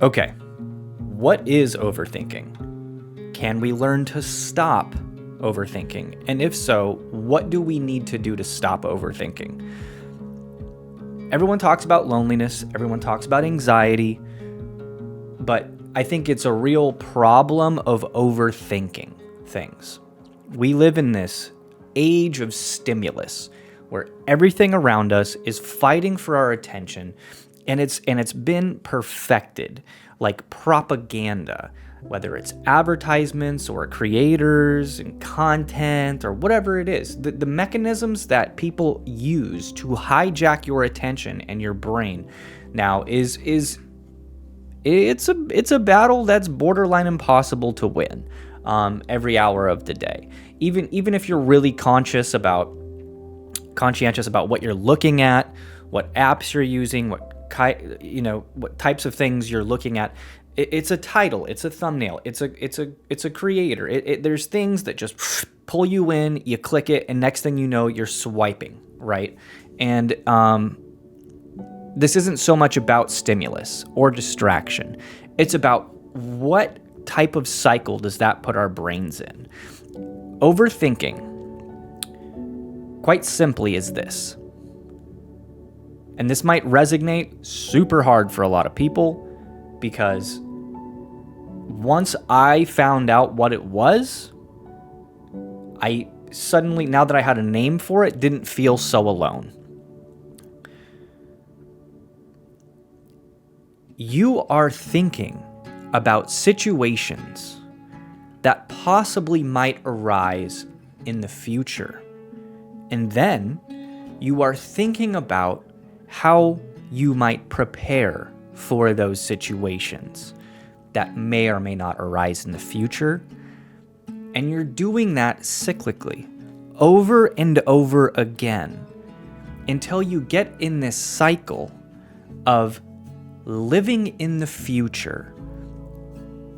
Okay, what is overthinking? Can we learn to stop overthinking? And if so, what do we need to do to stop overthinking? Everyone talks about loneliness, everyone talks about anxiety, but I think it's a real problem of overthinking things. We live in this age of stimulus where everything around us is fighting for our attention, and it's been perfected like propaganda, whether it's advertisements or creators and content or whatever it is. The mechanisms that people use to hijack your attention and your brain now it's a battle that's borderline impossible to win every hour of the day. Even if you're really conscientious about what you're looking at, what apps you're using, what types of things you're looking at. It's a title, it's a thumbnail, it's a creator. There's things that just pull you in, you click it, and next thing you know, you're swiping, right? And this isn't so much about stimulus or distraction. It's about what type of cycle does that put our brains in. Overthinking, quite simply, is this. And this might resonate super hard for a lot of people because once I found out what it was, I suddenly, now that I had a name for it, didn't feel so alone. You are thinking about situations that possibly might arise in the future. And then you are thinking about how you might prepare for those situations that may or may not arise in the future. And you're doing that cyclically, over and over again, until you get in this cycle of living in the future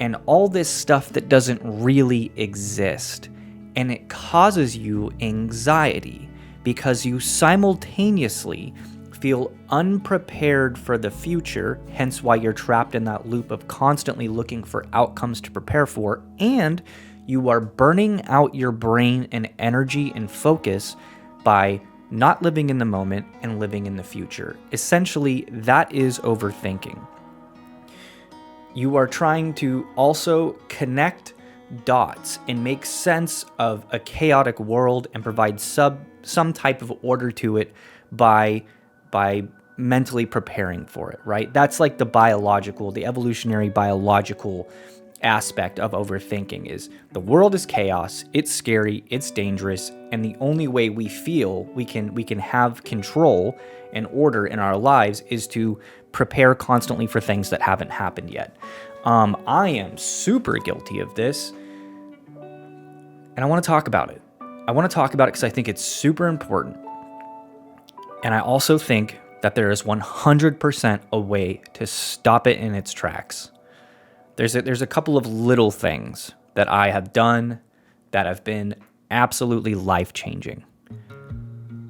and all this stuff that doesn't really exist. And it causes you anxiety because you simultaneously feel unprepared for the future, hence why you're trapped in that loop of constantly looking for outcomes to prepare for, and you are burning out your brain and energy and focus by not living in the moment and living in the future. Essentially, that is overthinking. You are trying to also connect dots and make sense of a chaotic world and provide some type of order to it by mentally preparing for it, right? That's like the evolutionary biological aspect of overthinking is the world is chaos, it's scary, it's dangerous, and the only way we feel we can have control and order in our lives is to prepare constantly for things that haven't happened yet. I am super guilty of this, and I want to talk about it. I want to talk about it because I think it's super important. And I also think that there is 100% a way to stop it in its tracks. There's a couple of little things that I have done that have been absolutely life-changing.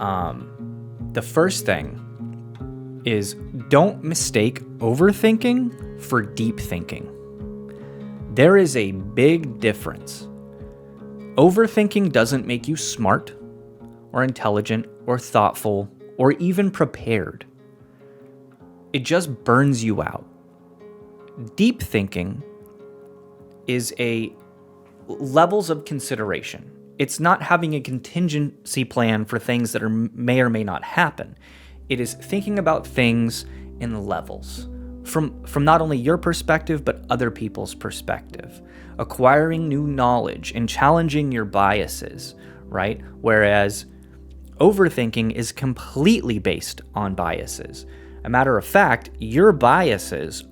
The first thing is don't mistake overthinking for deep thinking. There is a big difference. Overthinking doesn't make you smart or intelligent or thoughtful or even prepared. It just burns you out. Deep thinking is a levels of consideration. It's not having a contingency plan for things that may or may not happen. It is thinking about things in levels from not only your perspective, but other people's perspective, acquiring new knowledge and challenging your biases, right? Whereas overthinking is completely based on biases. A matter of fact, your biases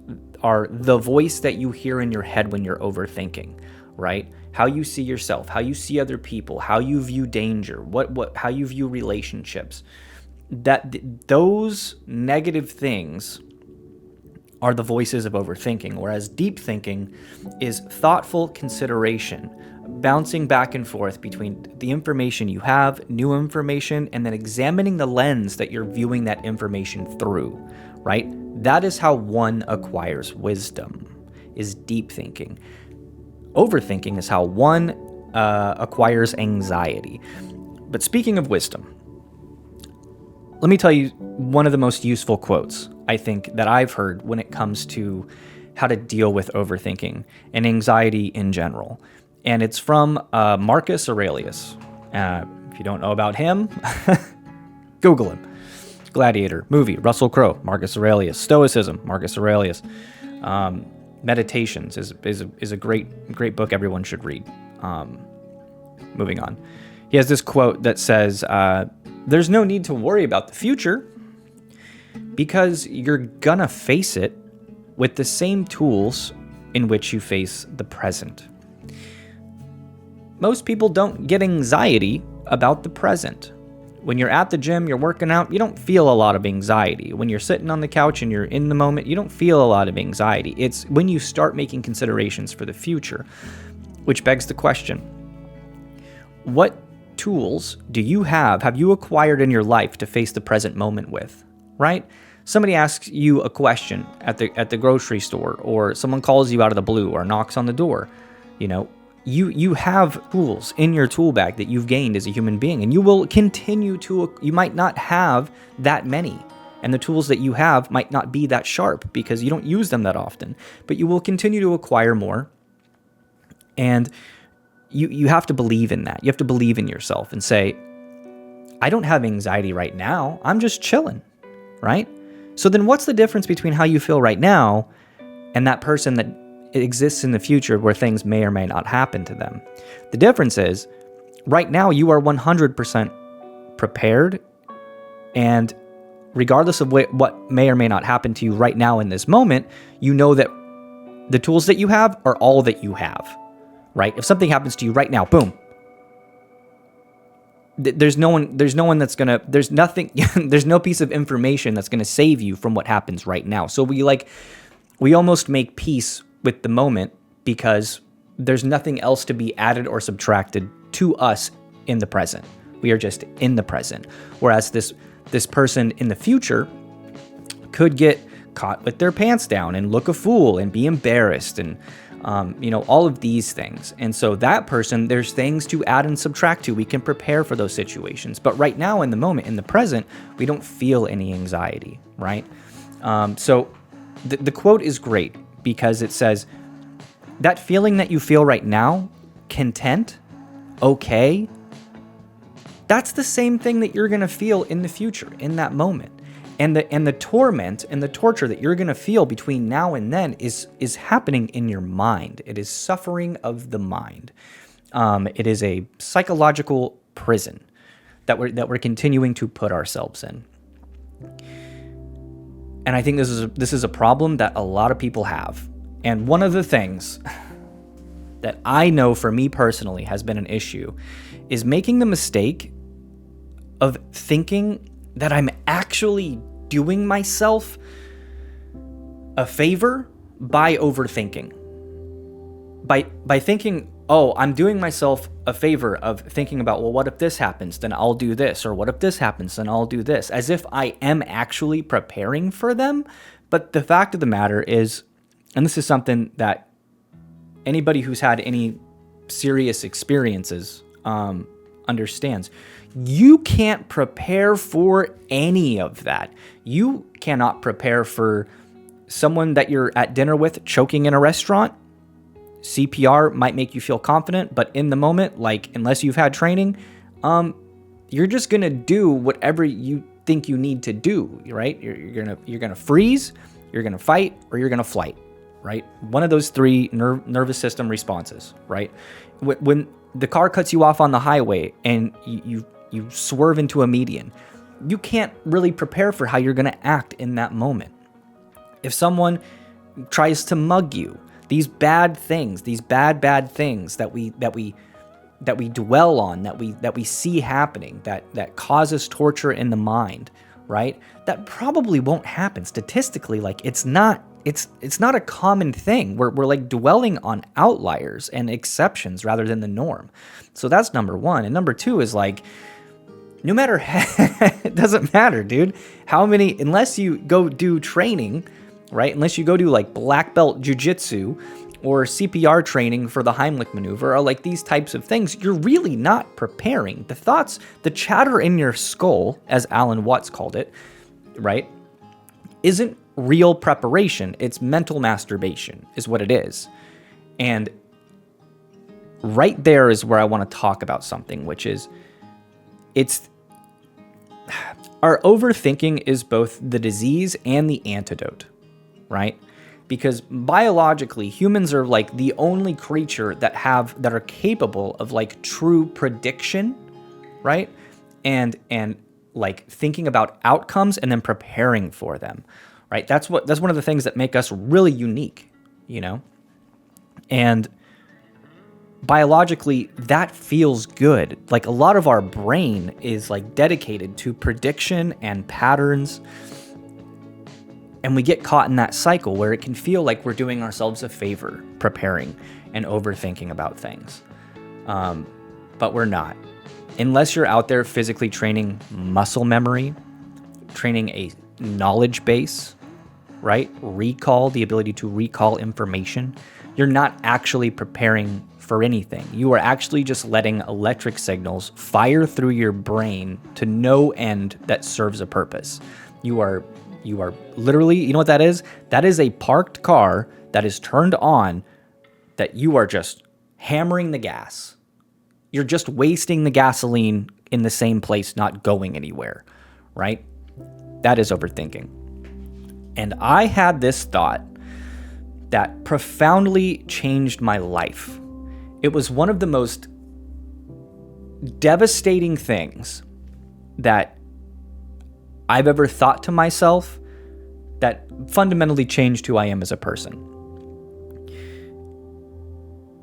are the voice that you hear in your head when you're overthinking, right? How you see yourself, how you see other people, how you view danger, how you view relationships. Those negative things are the voices of overthinking, whereas deep thinking is thoughtful consideration, bouncing back and forth between the information you have, new information, and then examining the lens that you're viewing that information through, right? That is how one acquires wisdom, is deep thinking. Overthinking is how one acquires anxiety. But speaking of wisdom, let me tell you one of the most useful quotes I think that I've heard when it comes to how to deal with overthinking and anxiety in general. And it's from Marcus Aurelius. If you don't know about him, Google him. Gladiator, movie, Russell Crowe, Marcus Aurelius. Stoicism, Marcus Aurelius. Meditations is a great book everyone should read. Moving on. He has this quote that says, there's no need to worry about the future because you're gonna face it with the same tools in which you face the present. Most people don't get anxiety about the present. When you're at the gym, you're working out, you don't feel a lot of anxiety. When you're sitting on the couch and you're in the moment, you don't feel a lot of anxiety. It's when you start making considerations for the future, which begs the question, what tools do you have you acquired in your life to face the present moment with, right? Somebody asks you a question at the grocery store, or someone calls you out of the blue or knocks on the door. You have tools in your tool bag that you've gained as a human being, and you will continue to. You might not have that many, and the tools that you have might not be that sharp because you don't use them that often, but you will continue to acquire more. And you have to believe in that. You have to believe in yourself and say, I don't have anxiety right now. I'm just chilling, right? So then what's the difference between how you feel right now and that person that exists in the future where things may or may not happen to them? The difference is, right now you are 100% prepared, and regardless of what may or may not happen to you right now in this moment, you know that the tools that you have are all that you have, right? If something happens to you right now, boom. There's no piece of information that's going to save you from what happens right now. So we almost make peace with the moment because there's nothing else to be added or subtracted to us in the present. We are just in the present. Whereas this person in the future could get caught with their pants down and look a fool and be embarrassed and all of these things. And so that person, there's things to add and subtract to. We can prepare for those situations. But right now in the moment, in the present, we don't feel any anxiety, right? So the quote is great because it says, that feeling that you feel right now, content, okay, that's the same thing that you're going to feel in the future, in that moment. And the torment and the torture that you're going to feel between now and then is happening in your mind. It is suffering of the mind. It is a psychological prison that we're continuing to put ourselves in. And I think this is a problem that a lot of people have. And one of the things that I know for me personally has been an issue is making the mistake of thinking that I'm actually doing myself a favor by overthinking. By thinking, oh, I'm doing myself a favor of thinking about, well, what if this happens? Then I'll do this. Or what if this happens? Then I'll do this. As if I am actually preparing for them. But the fact of the matter is, and this is something that anybody who's had any serious experiences understands, you can't prepare for any of that. You cannot prepare for someone that you're at dinner with choking in a restaurant. CPR might make you feel confident, but in the moment, unless you've had training, you're just gonna do whatever you think you need to do, right? You're gonna freeze, you're gonna fight, or you're gonna flight, right? One of those three nervous system responses, right? When the car cuts you off on the highway and you swerve into a median, you can't really prepare for how you're going to act in that moment. If someone tries to mug you, these bad things, these bad things that we dwell on, that we see happening, that causes torture in the mind, right? That probably won't happen statistically. It's not a common thing. We're dwelling on outliers and exceptions rather than the norm. So that's number one. And number two is No matter, it doesn't matter, dude. Unless you go do training, right? Unless you go do like black belt jujitsu or CPR training for the Heimlich maneuver or like these types of things, you're really not preparing. The thoughts, the chatter in your skull, as Alan Watts called it, right, isn't real preparation. It's mental masturbation is what it is. And right there is where I want to talk about something, which is our overthinking is both the disease and the antidote, right? Because biologically, humans are like the only creature that are capable of like true prediction, right? And like thinking about outcomes and then preparing for them, right? That's one of the things that make us really unique, you know? And biologically, that feels good. Like a lot of our brain is like dedicated to prediction and patterns. And we get caught in that cycle where it can feel like we're doing ourselves a favor preparing and overthinking about things. But we're not. Unless you're out there physically training muscle memory, training a knowledge base, right? Recall, the ability to recall information. You're not actually preparing for anything. You are actually just letting electric signals fire through your brain to no end that serves a purpose. You are literally, you know what that is? That is a parked car that is turned on that you are just hammering the gas. You're just wasting the gasoline in the same place, not going anywhere, right? That is overthinking. And I had this thought that profoundly changed my life. It was one of the most devastating things that I've ever thought to myself that fundamentally changed who I am as a person.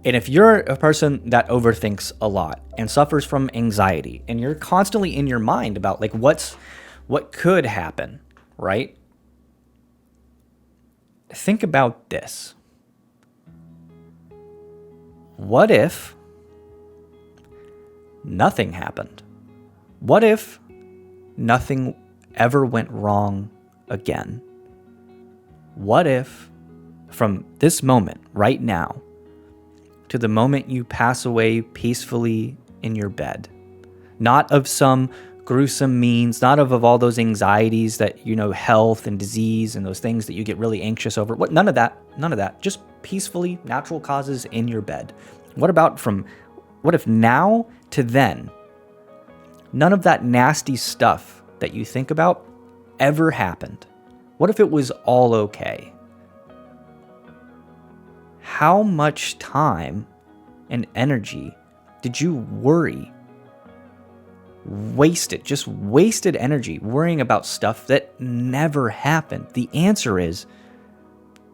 And if you're a person that overthinks a lot and suffers from anxiety and you're constantly in your mind about like what could happen, right? Think about this. What if nothing happened? What if nothing ever went wrong again? What if from this moment, right now, to the moment you pass away peacefully in your bed, not of some gruesome means, not of all those anxieties that, you know, health and disease and those things that you get really anxious over. None of that. Just peacefully, natural causes in your bed. What if now to then, none of that nasty stuff that you think about ever happened? What if it was all okay? How much time and energy did you worry? Wasted energy worrying about stuff that never happened. The answer is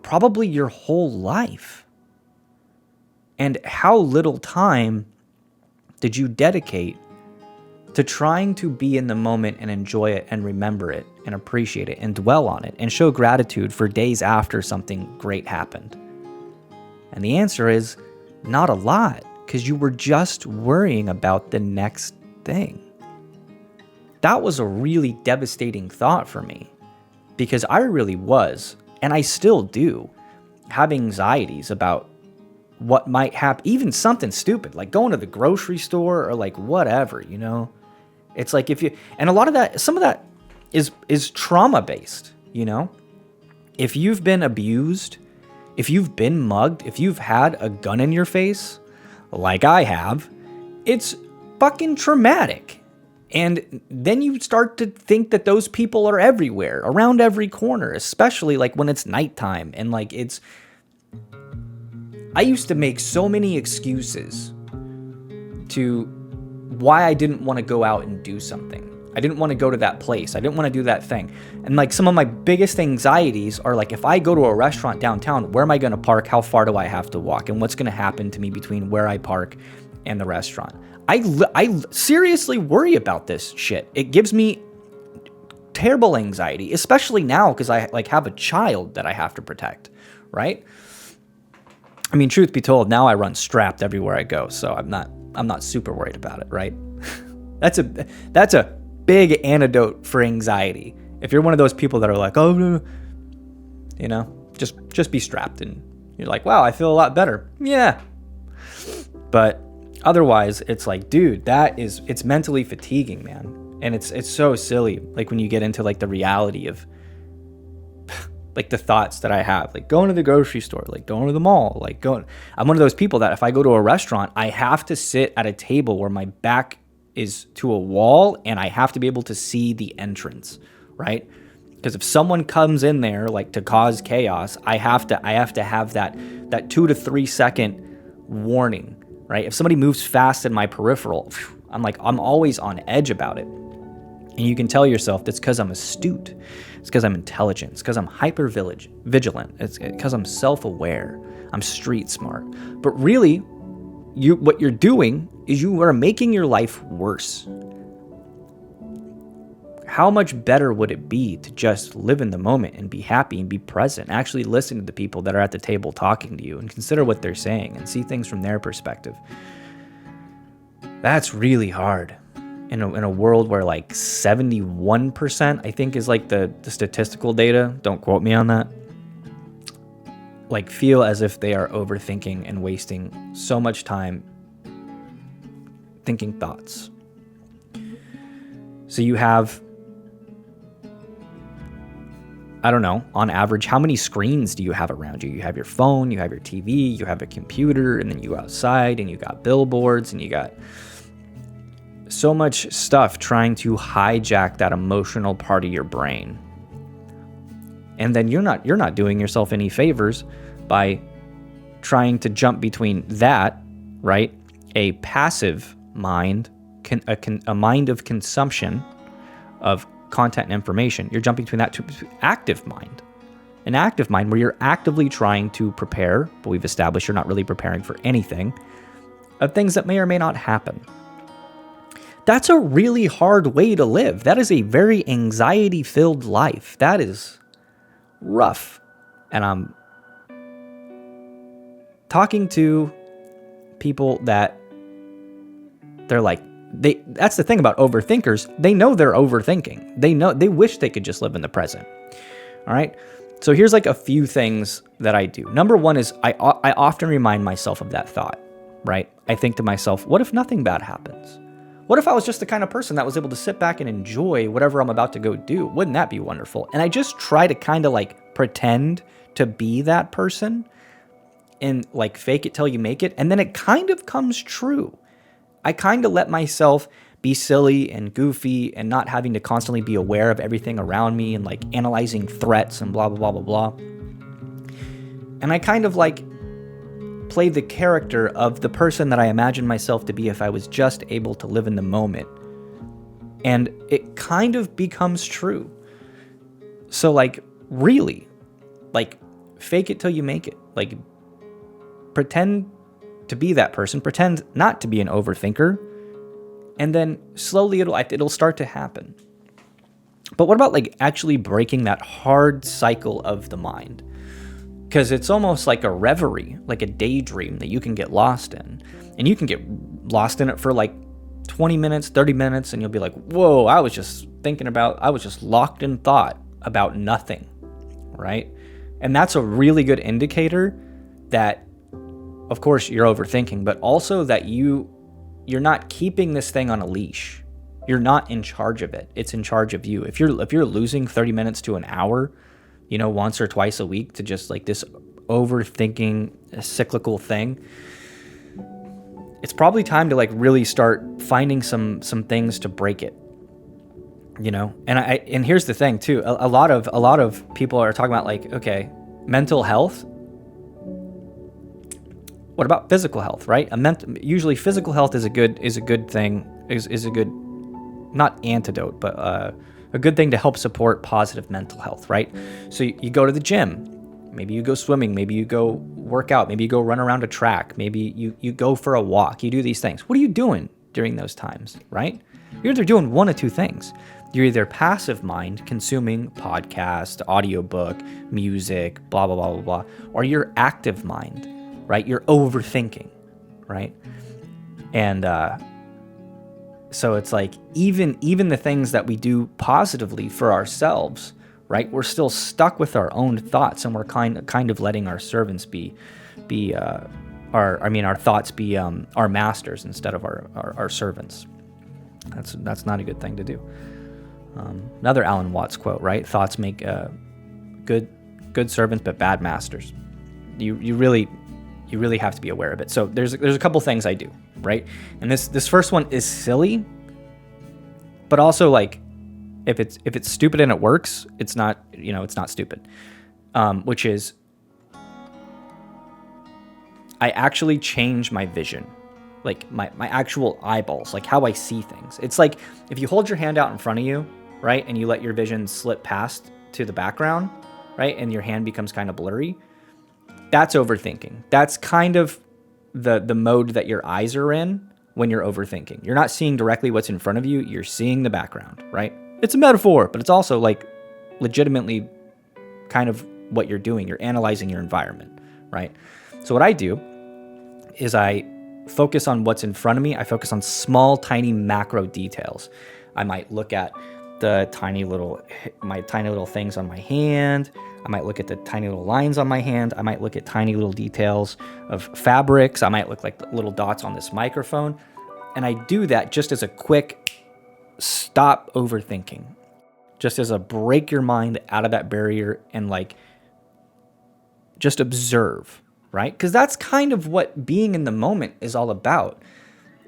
probably your whole life. And how little time did you dedicate to trying to be in the moment and enjoy it and remember it and appreciate it and dwell on it and show gratitude for days after something great happened? And the answer is not a lot, because you were just worrying about the next thing. That was a really devastating thought for me, because I really was, and I still do, have anxieties about what might happen, even something stupid, like going to the grocery store or like whatever, you know? It's like and a lot of that, some of that is trauma-based, you know? If you've been abused, if you've been mugged, if you've had a gun in your face, like I have, it's fucking traumatic. And then you start to think that those people are everywhere, around every corner, especially like when it's nighttime. And like I used to make so many excuses to why I didn't want to go out and do something. I didn't want to go to that place. I didn't want to do that thing. And like some of my biggest anxieties are like, if I go to a restaurant downtown, where am I going to park? How far do I have to walk? And what's going to happen to me between where I park and the restaurant? I seriously worry about this shit. It gives me terrible anxiety, especially now because I like have a child that I have to protect, right? I mean, truth be told, now I run strapped everywhere I go, so I'm not super worried about it, right? That's a big antidote for anxiety. If you're one of those people that are like, oh, no, you know, just be strapped, and you're like, wow, I feel a lot better. Yeah. But otherwise, it's like, dude, it's mentally fatiguing, man. And it's so silly. Like when you get into like the reality of like the thoughts that I have, like going to the grocery store, like going to the mall, I'm one of those people that if I go to a restaurant, I have to sit at a table where my back is to a wall and I have to be able to see the entrance, right? Because if someone comes in there like to cause chaos, I have to have that 2 to 3 second warning, right? If somebody moves fast in my peripheral, I'm always on edge about it. And you can tell yourself that's because I'm astute. It's because I'm intelligent. It's because I'm hyper-vigilant. It's because I'm self-aware. I'm street smart. But really, what you're doing is you are making your life worse. How much better would it be to just live in the moment and be happy and be present, actually listen to the people that are at the table talking to you and consider what they're saying and see things from their perspective? That's really hard. In a world where like 71%, I think, is like the statistical data, don't quote me on that, like feel as if they are overthinking and wasting so much time thinking thoughts. So you have, I don't know, on average, how many screens do you have around you? You have your phone, you have your TV, you have a computer, and then you go outside and you got billboards and you got so much stuff trying to hijack that emotional part of your brain. And then you're not doing yourself any favors by trying to jump between that, right? A passive mind, a mind of consumption of content and information. You're jumping between that to active mind. An active mind where you're actively trying to prepare, but we've established you're not really preparing for anything, of things that may or may not happen. That's a really hard way to live. That is a very anxiety-filled life. That is rough. And I'm talking to people that they're like, that's the thing about overthinkers. They know they're overthinking. They wish they could just live in the present. All right. So here's like a few things that I do. Number one is I often remind myself of that thought, right? I think to myself, what if nothing bad happens? What if I was just the kind of person that was able to sit back and enjoy whatever I'm about to go do? Wouldn't that be wonderful? And I just try to kind of like pretend to be that person and like fake it till you make it. And then it kind of comes true. I kind of let myself be silly and goofy and not having to constantly be aware of everything around me and like analyzing threats and blah, blah, blah, blah, blah. And I kind of like play the character of the person that I imagine myself to be if I was just able to live in the moment. And it kind of becomes true. So like really, like fake it till you make it. Like pretend to be that person, pretend not to be an overthinker, and then slowly it'll start to happen. But what about like actually breaking that hard cycle of the mind? Because it's almost like a reverie, like a daydream that you can get lost in. And you can get lost in it for like 20 minutes, 30 minutes, and you'll be like, whoa, I was just locked in thought about nothing, right? And that's a really good indicator that, of course, you're overthinking, but also that you're not keeping this thing on a leash. You're not in charge of it. It's in charge of you. If you're losing 30 minutes to an hour, you know, once or twice a week to just like this overthinking cyclical thing, it's probably time to like really start finding some things to break it, you know? And here's the thing too. A lot of people are talking about like, okay, mental health. What about physical health, right? Usually physical health is a good thing, is a good, not antidote, but a good thing to help support positive mental health, right? So you go to the gym, maybe you go swimming, maybe you go work out, maybe you go run around a track, maybe you go for a walk, you do these things. What are you doing during those times, right? You're either doing one of two things. You're either passive mind, consuming podcast, audiobook, music, blah, blah, blah, blah, blah, or you're active mind, right? You're overthinking, right? And So it's like even the things that we do positively for ourselves, right? We're still stuck with our own thoughts, and we're kind of letting our servants our thoughts be our masters instead of our servants. That's not a good thing to do. Another Alan Watts quote, right? Thoughts make good servants, but bad masters. You really have to be aware of it. So there's a couple things I do, right? And this first one is silly, but also like if it's stupid and it works, it's not stupid. Which is I actually change my vision, like my actual eyeballs, like how I see things. It's like if you hold your hand out in front of you, right, and you let your vision slip past to the background, right, and your hand becomes kind of blurry, that's overthinking. That's kind of the mode that your eyes are in when you're overthinking. You're not seeing directly what's in front of you, you're seeing the background, right? It's a metaphor, but it's also like legitimately kind of what you're doing. You're analyzing your environment, right? So what I do is I focus on what's in front of me. I focus on small, tiny macro details. I might look at my tiny little things on my hand. I might look at the tiny little lines on my hand. I might look at tiny little details of fabrics. I might look like little dots on this microphone. And I do that just as a quick stop overthinking, just as a break your mind out of that barrier and like just observe, right? Because that's kind of what being in the moment is all about.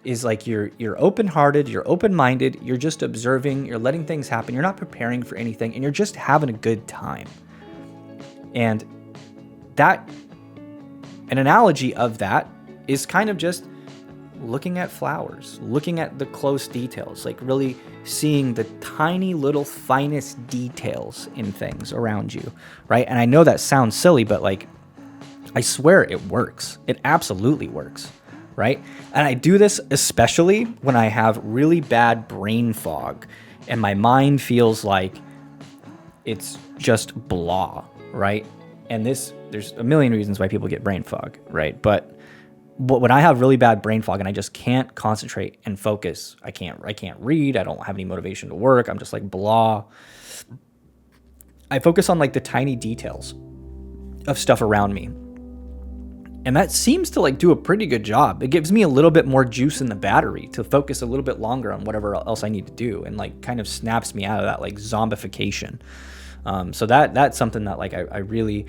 Is like you're open-hearted, you're open-minded, you're just observing, you're letting things happen, you're not preparing for anything, and you're just having a good time. And that, an analogy of that is kind of just looking at flowers, looking at the close details, like really seeing the tiny little finest details in things around you, right? And I know that sounds silly, but like, I swear it works. It absolutely works. Right? And I do this especially when I have really bad brain fog and my mind feels like it's just blah, right? And there's a million reasons why people get brain fog, right? But when I have really bad brain fog and I just can't concentrate and focus, I can't read, I don't have any motivation to work, I'm just like blah. I focus on like the tiny details of stuff around me. And that seems to like do a pretty good job. It gives me a little bit more juice in the battery to focus a little bit longer on whatever else I need to do, and like kind of snaps me out of that like zombification. So that's something that like I really,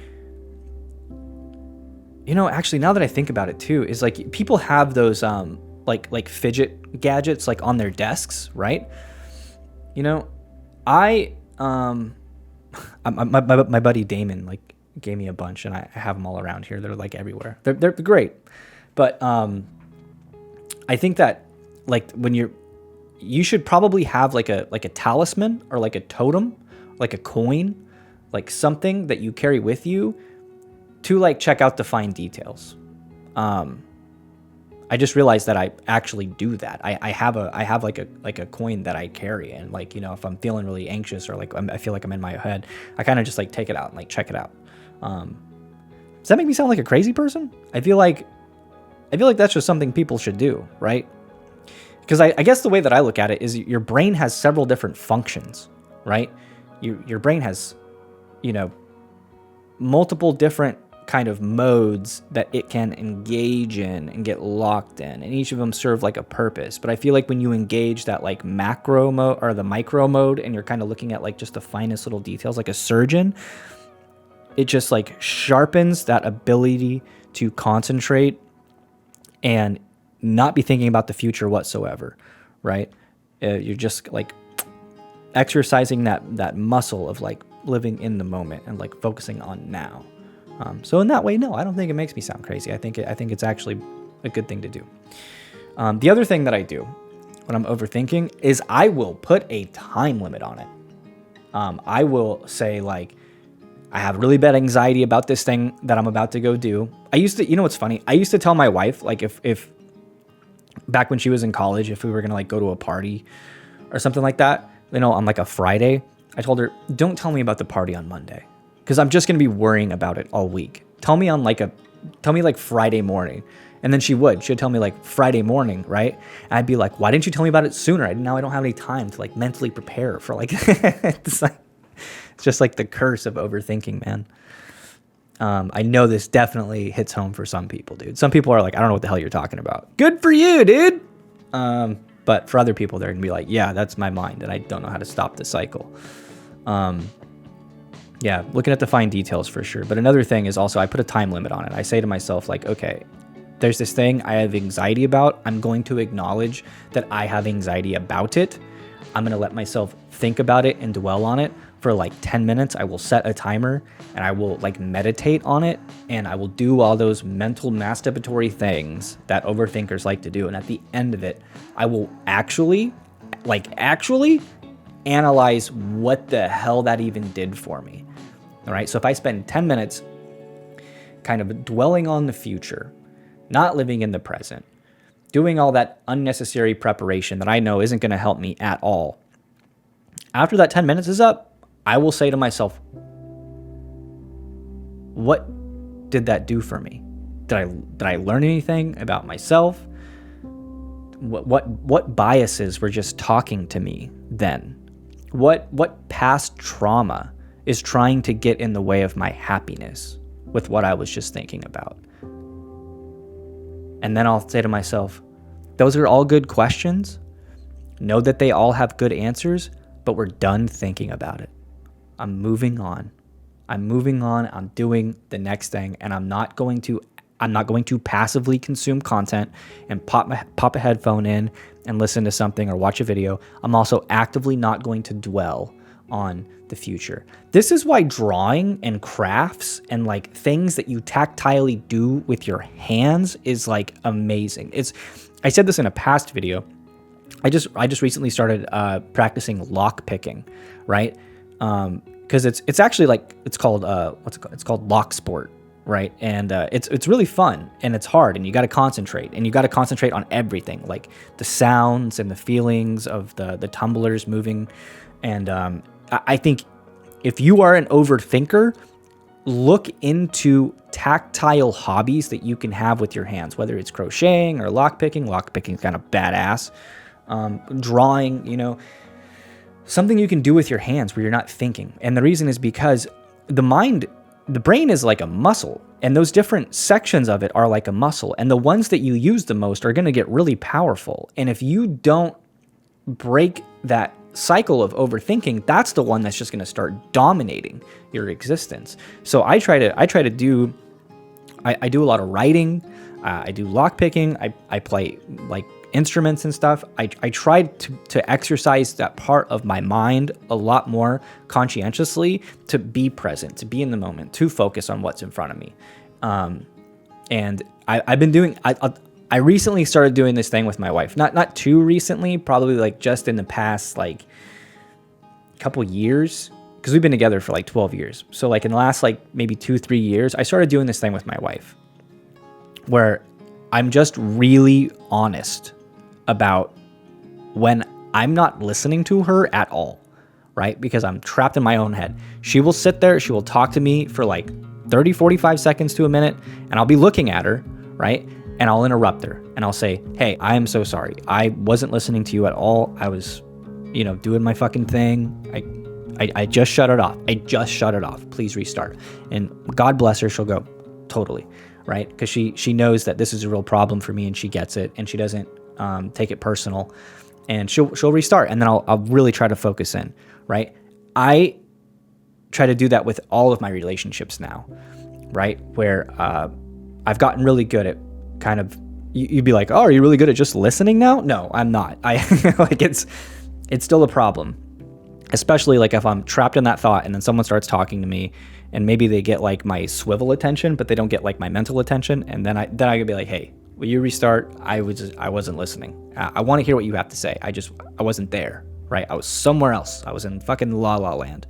actually now that I think about it too, is like people have those like fidget gadgets like on their desks, right? My buddy Damon like gave me a bunch, and I have them all around here. They're like everywhere. They're great. But I think that like when you should probably have like a talisman or like a totem, like a coin, like something that you carry with you to like check out the fine details. I just realized that I actually do that. I have like a coin that I carry, and like, if I'm feeling really anxious or like I feel like I'm in my head, I kind of just like take it out and like check it out. Does that make me sound like a crazy person? I feel like that's just something people should do, right? Because I guess the way that I look at it is your brain has several different functions, right? Your brain has, multiple different kind of modes that it can engage in and get locked in, and each of them serve like a purpose. But I feel like when you engage that like macro mode or the micro mode, and you're kind of looking at like just the finest little details, like a surgeon, it just like sharpens that ability to concentrate and not be thinking about the future whatsoever, right? You're just like exercising that muscle of like living in the moment and like focusing on now. So in that way, no, I don't think it makes me sound crazy. I think it's actually a good thing to do. The other thing that I do when I'm overthinking is I will put a time limit on it. I will say like, I have really bad anxiety about this thing that I'm about to go do. I used to, what's funny? I used to tell my wife, like if back when she was in college, if we were going to like go to a party or something like that, on like a Friday, I told her, don't tell me about the party on Monday, because I'm just going to be worrying about it all week. Tell me like Friday morning. And then she'd tell me like Friday morning, right? And I'd be like, why didn't you tell me about it sooner? Now I don't have any time to like mentally prepare for like, it's just like the curse of overthinking, man. I know this definitely hits home for some people, dude. Some people are like, I don't know what the hell you're talking about. Good for you, dude. But for other people, they're gonna be like, yeah, that's my mind, and I don't know how to stop the cycle. Yeah, looking at the fine details for sure. But another thing is also I put a time limit on it. I say to myself, like, okay, there's this thing I have anxiety about. I'm going to acknowledge that I have anxiety about it. I'm going to let myself think about it and dwell on it for like 10 minutes. I will set a timer and I will like meditate on it, and I will do all those mental masturbatory things that overthinkers like to do. And at the end of it, I will actually analyze what the hell that even did for me. All right. So if I spend 10 minutes kind of dwelling on the future, not living in the present, doing all that unnecessary preparation that I know isn't going to help me at all, after that 10 minutes is up, I will say to myself, what did that do for me? Did I learn anything about myself? What biases were just talking to me then? What past trauma is trying to get in the way of my happiness with what I was just thinking about? And then I'll say to myself, those are all good questions. Know that they all have good answers, but we're done thinking about it. I'm moving on. I'm doing the next thing, and I'm not going to passively consume content and pop a headphone in and listen to something or watch a video. I'm also actively not going to dwell on the future. This is why drawing and crafts and like things that you tactilely do with your hands is like amazing. I said this in a past video. I just recently started practicing lock picking, right? Because it's actually like it's called It's called lock sport, right? And it's really fun, and it's hard, and you got to concentrate, on everything, like the sounds and the feelings of the tumblers moving. And I think if you are an overthinker, look into tactile hobbies that you can have with your hands, whether it's crocheting or lockpicking. Lockpicking is kind of badass. Drawing, something you can do with your hands where you're not thinking. And the reason is because the brain is like a muscle, and those different sections of it are like a muscle. And the ones that you use the most are going to get really powerful. And if you don't break that cycle of overthinking, that's the one that's just going to start dominating your existence. So I do a lot of writing. I do lockpicking. I play like instruments and stuff. I tried to exercise that part of my mind a lot more conscientiously, to be present, to be in the moment, to focus on what's in front of me. And I've been doing, I recently started doing this thing with my wife, not too recently, probably like just in the past, like couple years, because we've been together for like 12 years. So like in the last like maybe 2-3 years, I started doing this thing with my wife where I'm just really honest about when I'm not listening to her at all, right? Because I'm trapped in my own head. She will sit there, she will talk to me for like 30, 45 seconds to a minute, and I'll be looking at her, right? And I'll interrupt her and I'll say, hey, I am so sorry. I wasn't listening to you at all. I was, doing my fucking thing. I just shut it off. Please restart. And God bless her, she'll go, totally, right? Because she knows that this is a real problem for me, and she gets it, and she doesn't take it personal, and she'll restart, and then I'll really try to focus in, right? I try to do that with all of my relationships now, right? Where I've gotten really good at kind of, you'd be like, oh, are you really good at just listening now? No, I'm not. Like it's still a problem, especially like if I'm trapped in that thought and then someone starts talking to me and maybe they get like my swivel attention, but they don't get like my mental attention. And then I could be like, hey, will you restart? I wasn't listening. I want to hear what you have to say. I wasn't there, right? I was somewhere else. I was in fucking La La Land.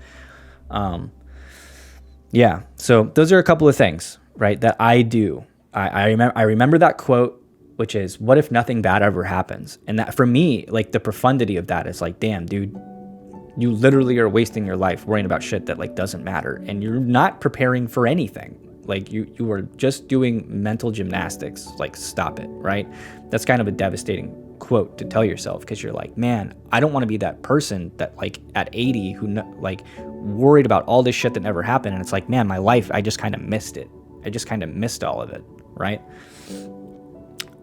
Yeah. So those are a couple of things, right, that I do. I remember that quote, which is, what if nothing bad ever happens? And that for me, like the profundity of that is like, damn, dude, you literally are wasting your life worrying about shit that like doesn't matter. And you're not preparing for anything. like you are just doing mental gymnastics. Like, stop it, right? That's kind of a devastating quote to tell yourself, because you're like, man, I don't want to be that person that like at 80 who like worried about all this shit that never happened. And it's like, man, my life, I just kind of missed it. I just kind of missed all of it, right?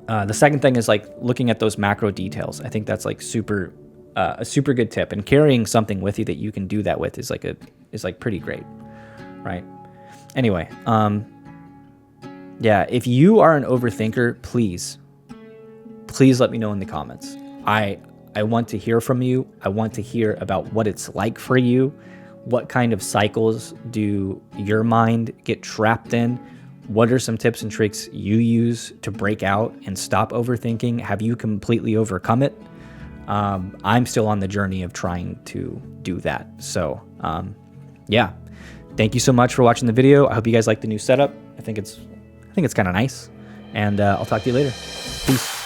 The second thing is like looking at those macro details. I think that's like a super good tip, and carrying something with you that you can do that with is like pretty great, right? Anyway, yeah, if you are an overthinker, please let me know in the comments. I want to hear from you. I want to hear about what it's like for you. What kind of cycles do your mind get trapped in? What are some tips and tricks you use to break out and stop overthinking? Have you completely overcome it? I'm still on the journey of trying to do that. So, yeah, thank you so much for watching the video. I hope you guys like the new setup. I think it's kind of nice, and I'll talk to you later. Peace.